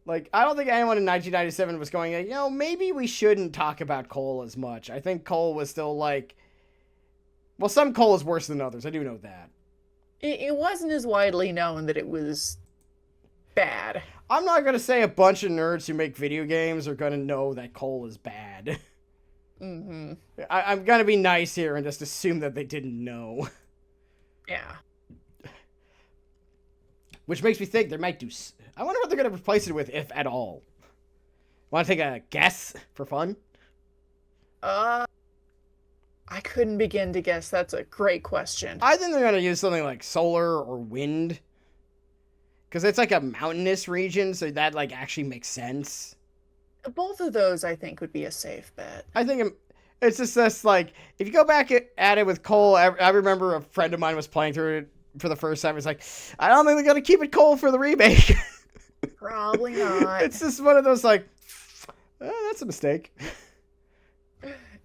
Like I don't think anyone in 1997 was going, maybe we shouldn't talk about coal as much. I think coal was still like, well, some coal is worse than others. I do know that. It wasn't as widely known that it was bad. I'm not gonna say a bunch of nerds who make video games are gonna know that coal is bad. Mm-hmm. I'm gonna be nice here and just assume that they didn't know. Yeah. Which makes me think they might do. I wonder what they're gonna replace it with, if at all. Want to take a guess for fun? I couldn't begin to guess. That's a great question. I think they're gonna use something like solar or wind, because it's like a mountainous region, so that like actually makes sense. Both of those, I think, would be a safe bet. I think it's just this like if you go back at it with coal. I remember a friend of mine was playing through it for the first time. It's like, I don't think they're gonna keep it coal for the remake. Probably not. It's just one of those like, that's a mistake.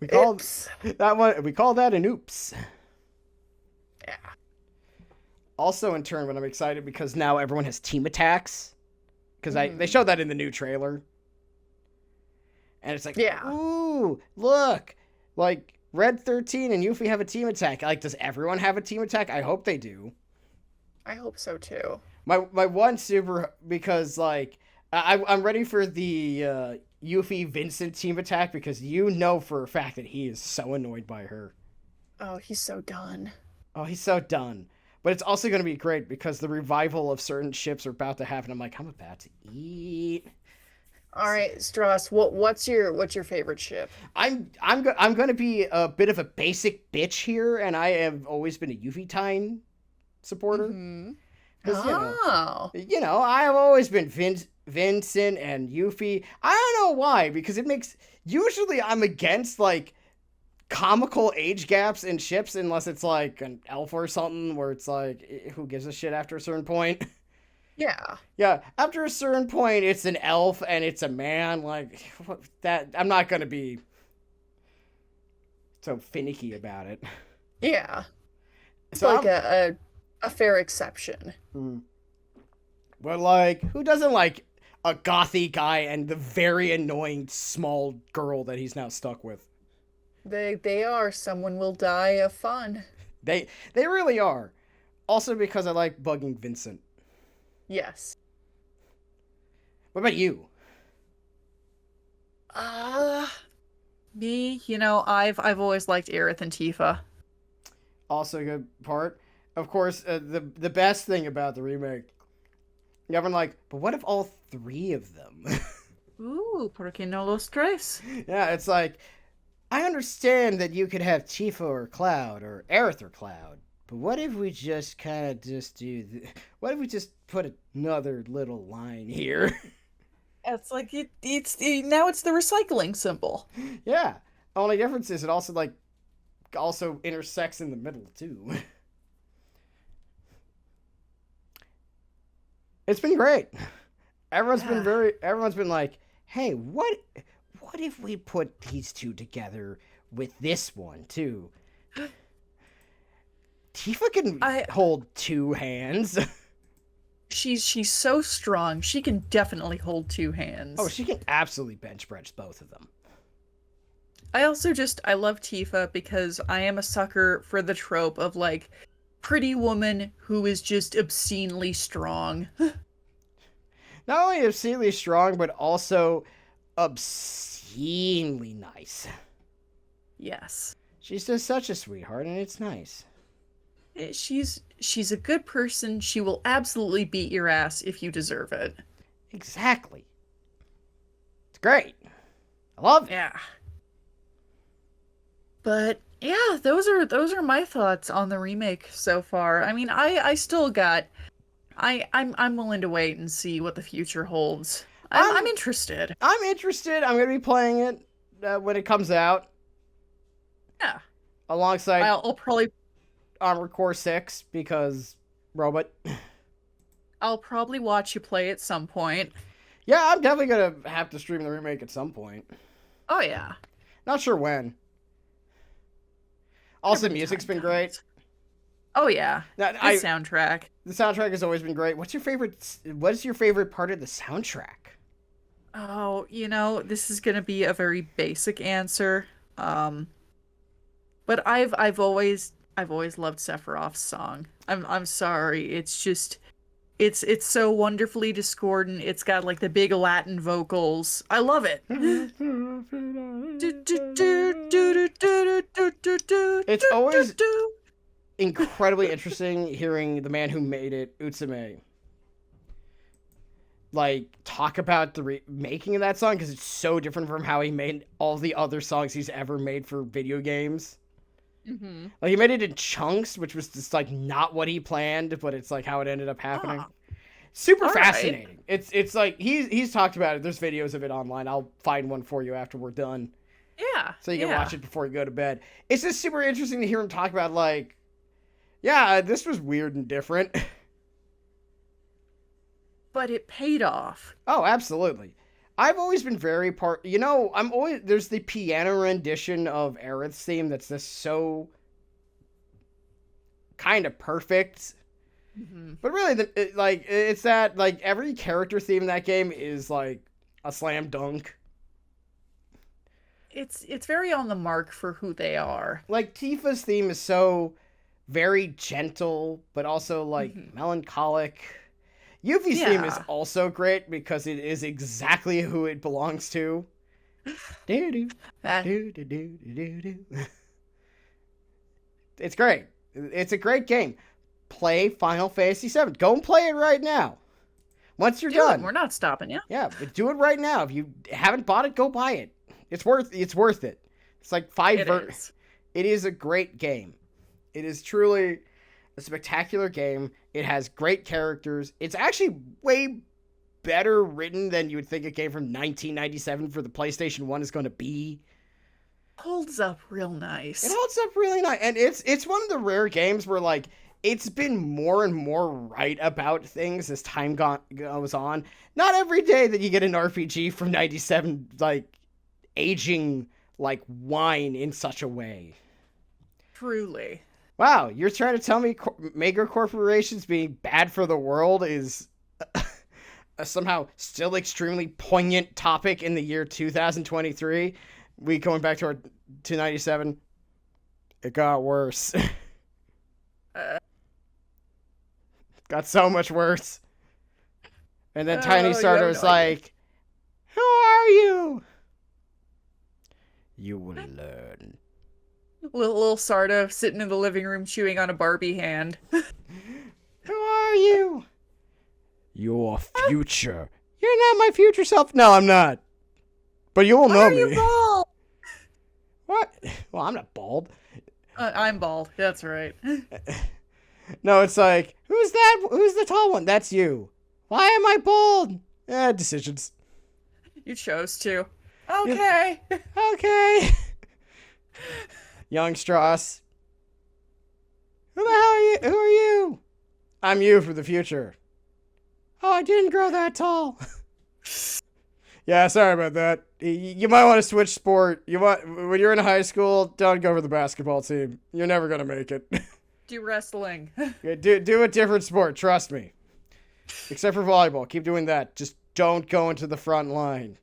We called Oops. that one. We call that an oops. Yeah. Also, in turn, when I'm excited because now everyone has team attacks, because they showed that in the new trailer, and it's like, Yeah. ooh, look, like Red 13 and Yuffie have a team attack. Like, does everyone have a team attack? I hope they do. I hope so too. My one super, because like I'm ready for the Yuffie Vincent team attack, because you know for a fact that he is so annoyed by her. Oh, he's so done. Oh, he's so done. But it's also going to be great because the revival of certain ships are about to happen. I'm like, I'm about to eat. All right, Stross, what's your favorite ship? I'm going to be a bit of a basic bitch here, and I have always been a Yuffie Time supporter. Mm-hmm. 'Cause, Oh. I have always been Vincent and Yuffie. I don't know why, because it makes, usually I'm against like comical age gaps in ships unless it's like an elf or something where it's like who gives a shit after a certain point. Yeah. Yeah, after a certain point it's an elf and it's a man, like that I'm not going to be so finicky about it. Yeah. It's So like a fair exception. but like who doesn't like a gothy guy and the very annoying small girl that he's now stuck with? They are someone will die of fun. They really are. Also because I like bugging Vincent. Yes. What about you? Uh Me, I've always liked Aerith and Tifa. Also a good part. Of course, the best thing about the remake, everyone like, but what if all three of them? Ooh, ¿por qué no los tres? Yeah, it's like, I understand that you could have Tifa or Cloud or Aerith or Cloud, but what if we just kind of just what if we just put another little line here? It's like now it's the recycling symbol. Yeah. Only difference is it also like also intersects in the middle too. It's been great. Everyone's been like, "Hey, what if we put these two together with this one too?" Tifa can hold two hands. She's so strong. She can definitely hold two hands. Oh, she can absolutely bench press both of them. I love Tifa because I am a sucker for the trope of like pretty woman who is just obscenely strong. Not only obscenely strong, but also obscenely nice. Yes. She's just such a sweetheart, and it's nice. She's a good person. She will absolutely beat your ass if you deserve it. Exactly. It's great. I love it. Yeah. But yeah, those are my thoughts on the remake so far. I mean, I still got I'm willing to wait and see what the future holds. I'm interested. I'm interested. I'm going to be playing it when it comes out. Yeah. Alongside I'll probably Armored Core 6 because robot. I'll probably watch you play at some point. Yeah, I'm definitely going to have to stream the remake at some point. Oh yeah. Not sure when. Also, the music's been great. Oh yeah. Now, soundtrack. The soundtrack has always been great. What is your favorite part of the soundtrack? Oh, this is gonna be a very basic answer. But I've always loved Sephiroth's song. I'm sorry. It's just it's so wonderfully discordant. It's got like the big Latin vocals. I love it. It's always incredibly interesting hearing the man who made it, Utsume, like talk about the making of that song because it's so different from how he made all the other songs he's ever made for video games. Mm-hmm. Like he made it in chunks, which was just like not what he planned, but it's like how it ended up happening. Super fascinating. Right. It's like he's talked about it. There's videos of it online. I'll find one for you after we're done. Yeah. So you can watch it before you go to bed. It's just super interesting to hear him talk about like, yeah, this was weird and different. But it paid off. Oh, absolutely. I've always been very there's the piano rendition of Aerith's theme that's just so kind of perfect. Mm-hmm. But really, it's that, like, every character theme in that game is, like, a slam dunk. It's very on the mark for who they are. Like, Tifa's theme is so very gentle, but also, like, melancholic. Yuffie's theme is also great because it is exactly who it belongs to. It's great. It's a great game. Play Final Fantasy VII. Go and play it right now. Once you're done. We're not stopping you. Yeah, but do it right now. If you haven't bought it, go buy it. It's worth it. It's like It is a great game. It is truly a spectacular game. It has great characters. It's actually way better written than you would think a game from 1997 for the PlayStation 1 is going to be. Holds up real It nice. holds up really nice, and it's one of the rare games where like it's been more and more right about things as goes on. Not every day that you get an RPG from '97 like aging like wine in such a way. Truly. Wow, you're trying to tell me mega corporations being bad for the world is a somehow still extremely poignant topic in the year 2023? We going back to our 297. It got worse. Uh, Got so much worse. And then Tiny you Sardo have is no idea. like, "Who are you? You will learn." Little Sardo sitting in the living room chewing on a Barbie hand. "Who are you?" "Your future." "You're not my future self." "No, I'm not. But you'll Why know are you me." bald? "What?" "Well, I'm not bald." I'm bald. That's right. No, it's like, "Who's that? Who's the tall one?" "That's you." "Why am I bald?" Decisions. You chose to. You- Okay. Okay. Young Stross. "Who the hell are you? Who are you?" "I'm you for the future." "Oh, I didn't grow that tall." "Yeah, sorry about that. You might want to switch sport. When you're in high school, don't go for the basketball team. You're never gonna make it." Do wrestling. Yeah, do a different sport. Trust me. Except for volleyball, keep doing that. Just don't go into the front line.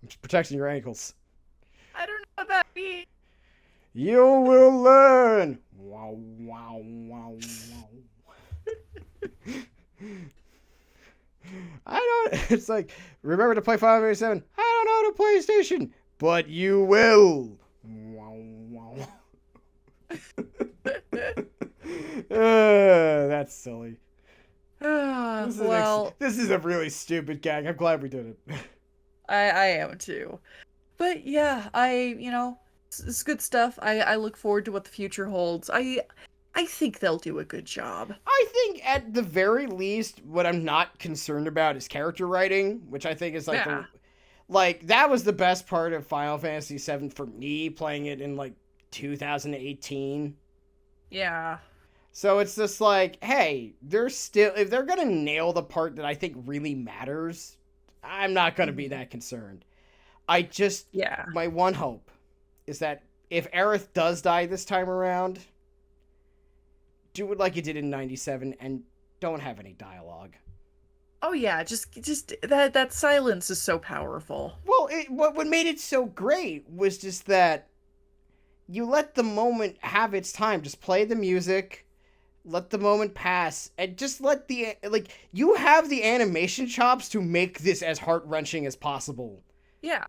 I'm just protecting your ankles. I don't know what that means. You will learn. Wow, wow, wow, wow. I don't. It's like, remember to play Final Fantasy 7. I don't know how to play PlayStation, but you will. Wow, wow. That's silly. Well, This is a really stupid gag. I'm glad we did it. I am too. But yeah, it's good stuff. I look forward to what the future holds. I think they'll do a good job. I think at the very least, what I'm not concerned about is character writing, which I think is like Yeah. that was the best part of Final Fantasy VII for me playing it in like 2018. Yeah. So it's just like, hey, they're still if they're gonna nail the part that I think really matters, I'm not gonna be that concerned. I just Yeah. my one hope is that if Aerith does die this time around, do it like you did in '97 and don't have any dialogue. Oh yeah, just that silence is so powerful. Well, what made it so great was just that you let the moment have its time. Just play the music, let the moment pass, and just let you have the animation chops to make this as heart-wrenching as possible. Yeah.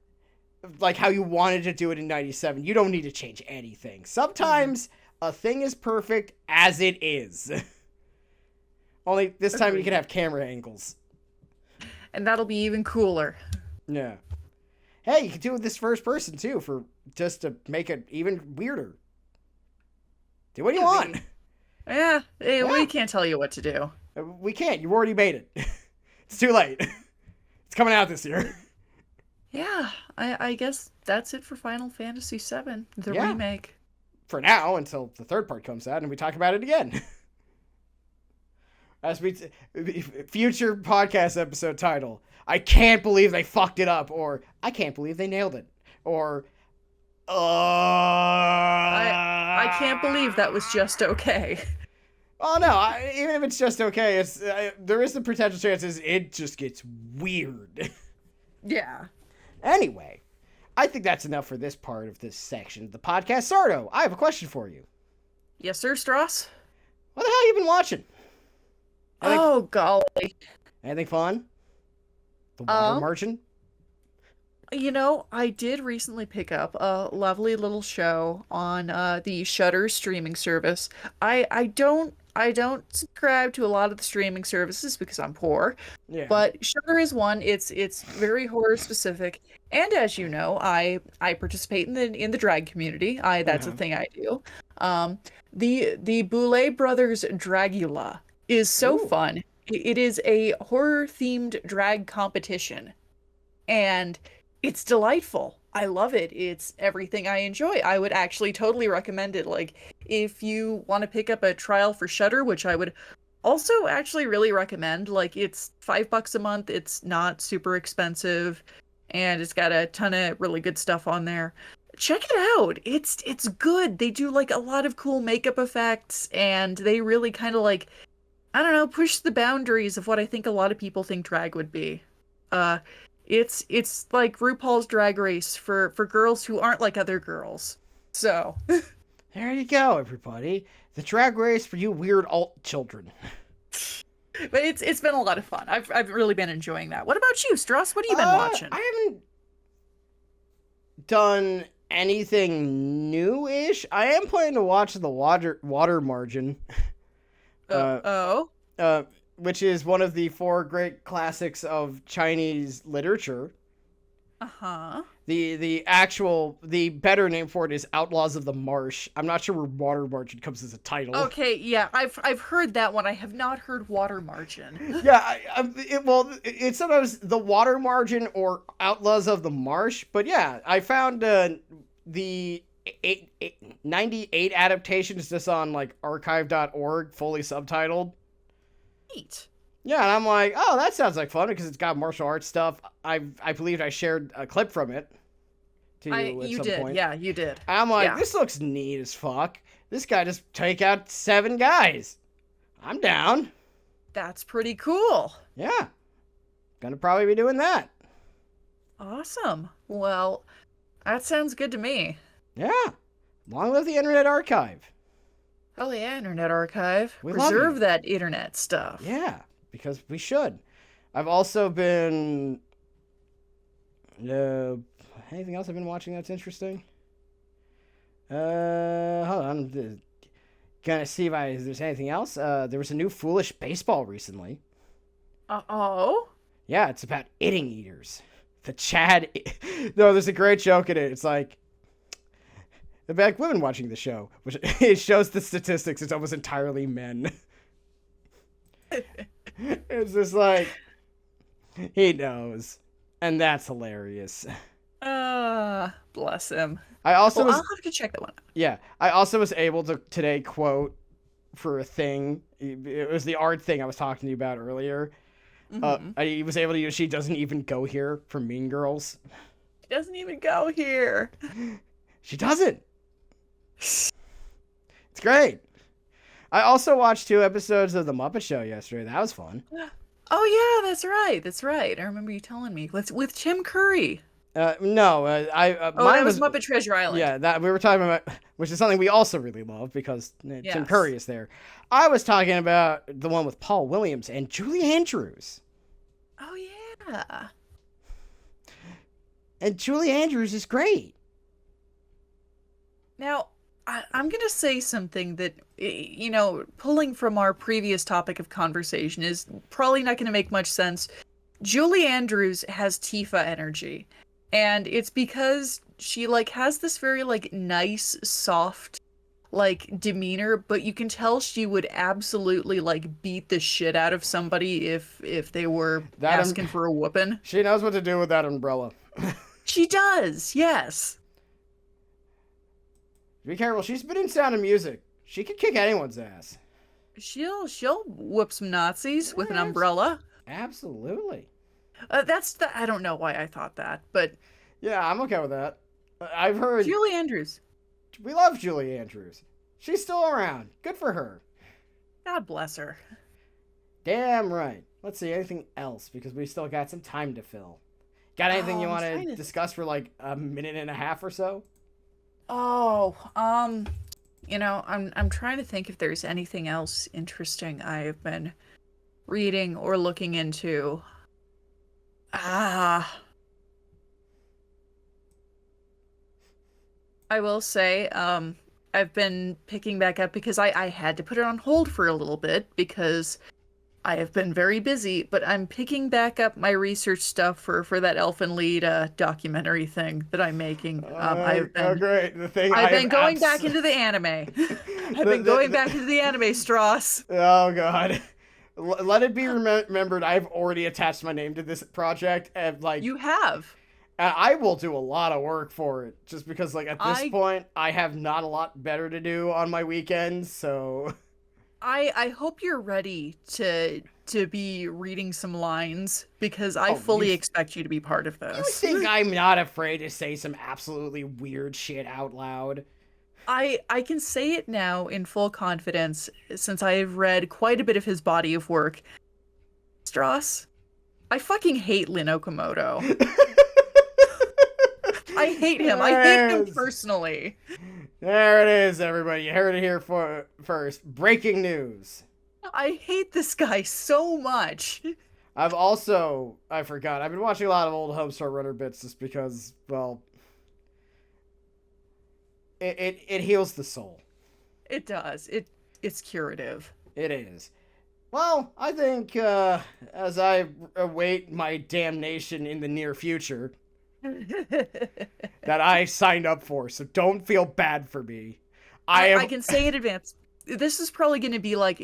Like how you wanted to do it in '97. You don't need to change anything. Sometimes a thing is perfect as it is. Only this time you can have camera angles. And that'll be even cooler. Yeah. Hey, you can do it with this first person too, for just to make it even weirder. Do what you want. Yeah, Yeah. we can't tell you what to do. We can't. You already made it. It's too late. It's coming out this year. Yeah, I guess that's it for Final Fantasy VII, the Yeah. remake. For now, until the third part comes out and we talk about it again. As future podcast episode title: I can't believe they fucked it up, or I can't believe they nailed it, or I can't believe that was just okay. Oh no! Even if it's just okay, it's there is the potential chances it just gets weird. Yeah. Anyway, I think that's enough for this part of this section of the podcast. Sardo, I have a question for you. Yes, sir, Stross? What the hell you been watching? Oh, golly. Anything fun? The Water Margin? I did recently pick up a lovely little show on the Shudder streaming service. I don't subscribe to a lot of the streaming services because I'm poor, Yeah. but Shudder is one. It's very horror specific, and as you know, I participate in the drag community. That's a thing I do. The Boulet Brothers Dragula is so Ooh. fun. It is a horror themed drag competition, and It's delightful. I love it. It's everything I enjoy. I would actually totally recommend it. Like, if you want to pick up a trial for Shudder, which I would also actually really recommend, like, it's $5 a month. It's not super expensive, and it's got a ton of really good stuff on there. Check it out. It's good. They do like a lot of cool makeup effects, and they really kind of like, I don't know, push the boundaries of what I think a lot of people think drag would be. Uh, it's like RuPaul's Drag Race for girls who aren't like other girls. So, There you go, everybody. The Drag Race for you weird alt children. but it's been a lot of fun. I've really been enjoying that. What about you, Stross? What have you been watching? I haven't done anything new-ish. I am planning to watch the Water Margin, uh, Oh, uh, which is one of the four great classics of Chinese literature. uh-huh. The better name for it is Outlaws of the Marsh. I'm not sure where Water Margin comes as a title. Okay, yeah, I've heard that one. I have not heard Water Margin. Yeah, it's sometimes the Water Margin or Outlaws of the Marsh. But yeah, I found the 98 adaptations just on like archive.org, fully subtitled. Neat. Yeah, and I'm like, oh, that sounds like fun because it's got martial arts stuff. I believe I shared a clip from it to you at You some did. point. Yeah, you did. I'm like, Yeah, this looks neat as fuck. This guy just take out 7 guys. I'm down. that's pretty cool. Yeah, gonna probably be doing that. Awesome. Well, that sounds good to me. Yeah, long live the Internet Archive. Oh yeah, Internet Archive. We love Preserve you. that internet stuff. Yeah, because we should. I've also been. Anything else I've been watching that's interesting? Hold on. I'm gonna see if there's anything else. There was a new Foolish Baseball recently. Oh? Yeah, it's about eating eaters. The Chad. No, there's a great joke in it. It's like. The black women watching the show, which it shows the statistics. It's almost entirely men. It's just like he knows, and that's hilarious. Bless him. I also Well, was I'll have to check that one out. yeah. I also was able to today quote for a thing. It was the art thing I was talking to you about earlier. Mm-hmm. I was able to use. She doesn't even go here from Mean Girls. He doesn't even go here. She doesn't. It's great. I also watched 2 episodes of The Muppet Show yesterday. That was fun. Oh yeah, that's right. That's right. I remember you telling me. With Tim Curry. No, Oh, mine that was Muppet Treasure Island. yeah, that we were talking about, which is something we also really love because Tim Yes. Curry is there. I was talking about the one with Paul Williams and Julie Andrews, Oh yeah. and Julie Andrews is great. Now, I'm going to say something that, pulling from our previous topic of conversation is probably not going to make much sense. Julie Andrews has Tifa energy, and it's because she, like, has this very, like, nice, soft, like, demeanor, but you can tell she would absolutely, like, beat the shit out of somebody if they were That asking for a whooping. She knows what to do with that umbrella. She does, yes. Be careful. She's been in Sound of Music. She can kick anyone's ass. She'll whoop some Nazis with an Yes. umbrella. Absolutely. I don't know why I thought that, but Yeah, I'm okay with that. I've heard Julie Andrews, we love Julie Andrews. She's still around. Good for her. God bless her. Damn right. Let's see, anything else? Because we still got some time to fill. Got anything you I'm want trying to to- discuss for like a minute and a half or so? Oh, I'm trying to think if there's anything else interesting I have been reading or looking into. Ah, I will say, I've been picking back up because I had to put it on hold for a little bit because I have been very busy, but I'm picking back up my research stuff for that Elfen Lied documentary thing that I'm making. Great. The thing I've been going back into the anime. I've been going back into the anime, Stross. Oh god. Let it be remembered. I've already attached my name to this project, and like You have. And I will do a lot of work for it, just because, like, at this I point, I have not a lot better to do on my weekends, so... I hope you're ready to be reading some lines because I Oh, you, fully expect you to be part of you this. think I'm not afraid to say some absolutely weird shit out loud? I can say it now in full confidence since I have read quite a bit of his body of work. Stross, I fucking hate Lin Okamoto. I hate him. I hate him Yes. personally. There it is, everybody. You heard it here first. Breaking news. I hate this guy so much. I forgot. I've been watching a lot of old Homestar Runner bits just because, well, it heals the soul. It does. It's curative. It is. Well, I think as I await my damnation in the near future that I signed up for, so don't feel bad for me. I can say in advance, this is probably going to be like,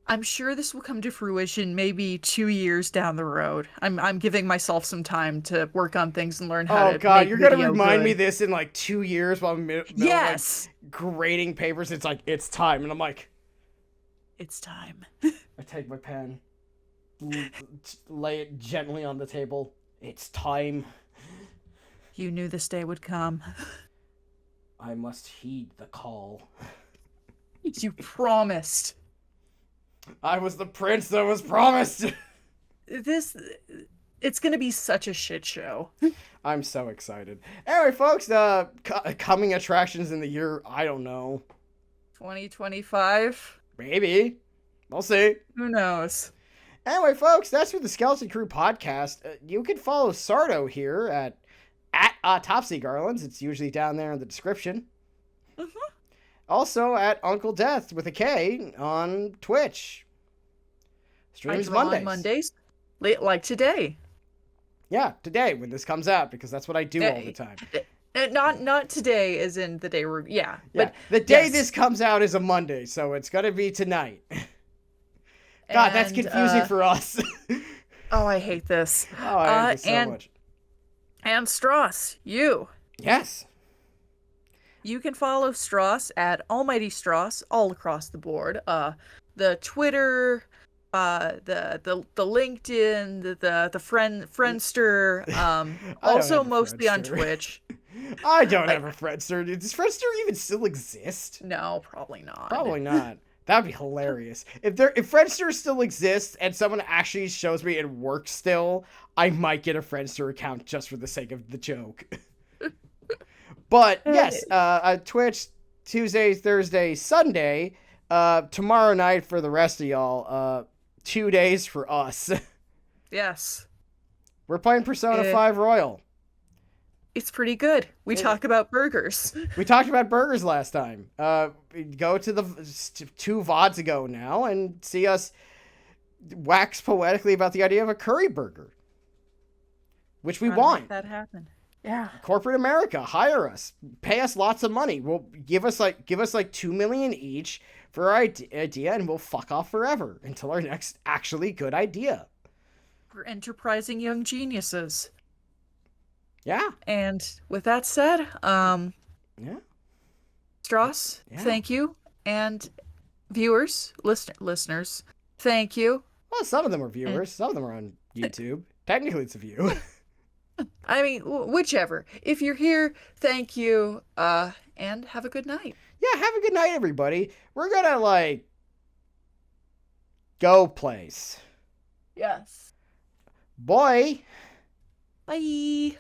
I'm sure this will come to fruition maybe 2 years down the road. I'm giving myself some time to work on things and learn how Oh to god, make you're gonna video remind me good. this in like 2 years while I'm middle of, like, Yes, grading papers. It's like, it's time, and I'm like, it's time. I take my pen, lay it gently on the table. It's time. You knew this day would come. I must heed the call. You promised. I was the prince that was promised. This, it's going to be such a shit show. I'm so excited. Anyway, folks, coming attractions in the year, I don't know. 2025? Maybe. We'll see. Who knows? Anyway, folks, that's for the Skeleton Crew podcast. You can follow Sardo here at Topsy Garlands. It's usually down there in the description. Mm-hmm. Also at Uncle Death with a K on Twitch. Streams I draw Mondays. on Mondays, like today. Yeah, today when this comes out, because that's what I do all the time. Not today, as in the day we're Yeah, but the day yes. this comes out is a Monday, so it's gonna be tonight. God, that's confusing for us. Oh, I hate this. Oh, I hate this so much. And Stross, you Yes. can follow Stross at Almighty Stross all across the board. The Twitter, the LinkedIn, the Friendster, also mostly on Twitch. I don't have a Friendster. Does Friendster even still exist? No, probably not. Probably not. That'd be hilarious. If Friendster still exists and someone actually shows me it works still, I might get a Friendster account just for the sake of the joke. But yes, Twitch Tuesday, Thursday, Sunday. Tomorrow night for the rest of y'all. 2 days for us. Yes. We're playing Persona 5 Royal. It's pretty good. We talk about burgers. We talked about burgers last time. Go to the 2 VODs ago now and see us wax poetically about the idea of a curry burger, which we want. Make that happen. Yeah. Corporate America, hire us, pay us lots of money. We'll give us like $2 million each for our idea, and we'll fuck off forever until our next actually good idea. We're enterprising young geniuses. Yeah. And with that said, Yeah. Stross, Yeah. thank you, and viewers, listeners, thank you. Well, some of them are viewers. Some of them are on YouTube. Technically, it's a view. I mean, whichever. If you're here, thank you, and have a good night. Yeah, have a good night, everybody. We're gonna, go place. Yes. Boy. Bye.